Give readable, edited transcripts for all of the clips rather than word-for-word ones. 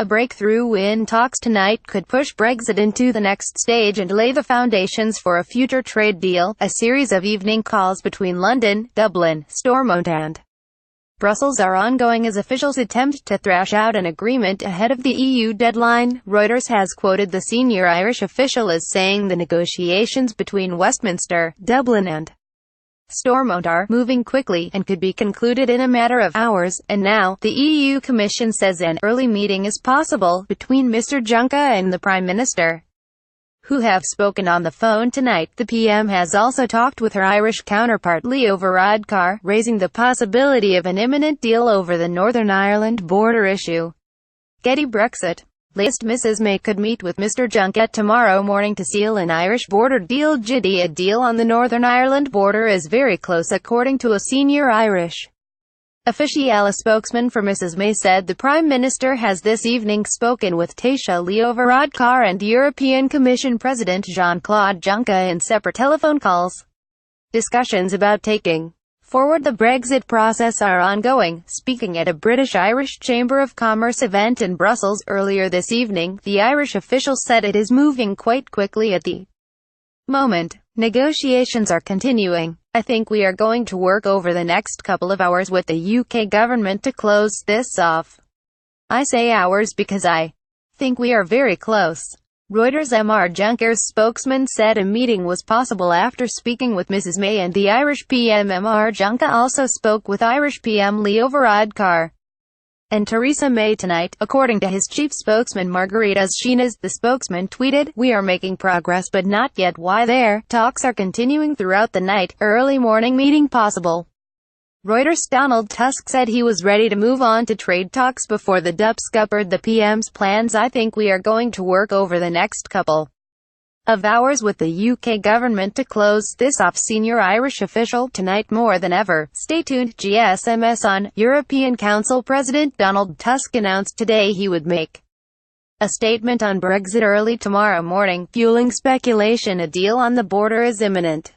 A breakthrough in talks tonight could push Brexit into the next stage and lay the foundations for a future trade deal. A series of evening calls between London, Dublin, Stormont and Brussels are ongoing as officials attempt to thrash out an agreement ahead of the EU deadline. Reuters has quoted the senior Irish official as saying the negotiations between Westminster, Dublin and Stormont are moving quickly and could be concluded in a matter of hours. And now, the EU Commission says an early meeting is possible between Mr. Juncker and the Prime Minister, who have spoken on the phone tonight. The PM has also talked with her Irish counterpart Leo Varadkar, raising the possibility of an imminent deal over the Northern Ireland border issue. Getty Brexit. Latest, Mrs May could meet with Mr Juncker tomorrow morning to seal an Irish border deal. A deal on the Northern Ireland border is very close, according to a senior Irish official. A spokesman for Mrs May said the Prime Minister has this evening spoken with Taoiseach Leo Varadkar and European Commission President Jean-Claude Juncker in separate telephone calls. Discussions about taking forward the Brexit process are ongoing. Speaking at a British-Irish Chamber of Commerce event in Brussels earlier this evening, the Irish official said it is moving quite quickly at the moment. Negotiations are continuing. I think we are going to work over the next couple of hours with the UK government to close this off. I say hours because I think we are very close. Reuters. Mr Juncker's spokesman said a meeting was possible after speaking with Mrs May and the Irish PM. Mr Juncker also spoke with Irish PM Leo Varadkar and Theresa May tonight, according to his chief spokesman Margaritas Chinas. The spokesman tweeted, "We are making progress but not yet why there. Talks are continuing throughout the night. Early morning meeting possible." Reuters. Donald Tusk said he was ready to move on to trade talks before the Dups scuppered the PM's plans. "I think we are going to work over the next couple of hours with the UK government to close this off." Senior Irish official. Tonight more than ever. Stay tuned. GSMS on. European Council President Donald Tusk announced today he would make a statement on Brexit early tomorrow morning, fueling speculation a deal on the border is imminent.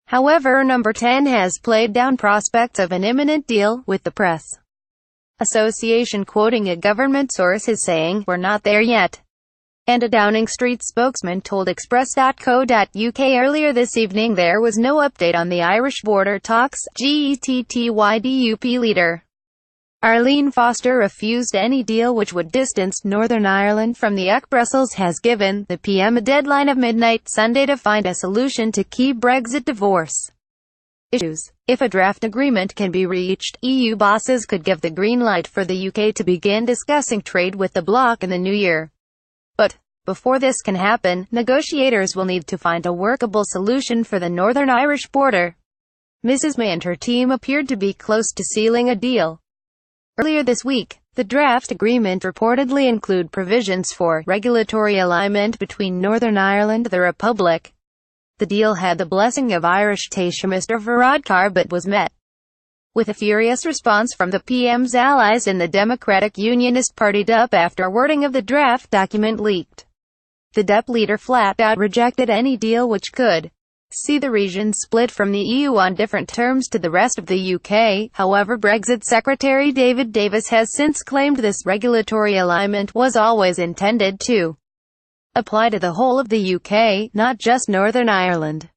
However, Number 10 has played down prospects of an imminent deal, with the press association quoting a government source as saying, "We're not there yet." And a Downing Street spokesman told Express.co.uk earlier this evening there was no update on the Irish border talks. GETTYDUP leader Arlene Foster refused any deal which would distance Northern Ireland from the UK. Brussels has given the PM a deadline of midnight Sunday to find a solution to key Brexit divorce issues. If a draft agreement can be reached, EU bosses could give the green light for the UK to begin discussing trade with the bloc in the new year. But before this can happen, negotiators will need to find a workable solution for the Northern Irish border. Mrs May and her team appeared to be close to sealing a deal earlier this week. The draft agreement reportedly include provisions for regulatory alignment between Northern Ireland and the Republic. The deal had the blessing of Irish Taoiseach Mr Varadkar but was met with a furious response from the PM's allies in the Democratic Unionist Party DUP after wording of the draft document leaked. The DUP leader flat out rejected any deal which could see the region split from the EU on different terms to the rest of the UK. However, Brexit Secretary David Davis has since claimed this regulatory alignment was always intended to apply to the whole of the UK, not just Northern Ireland.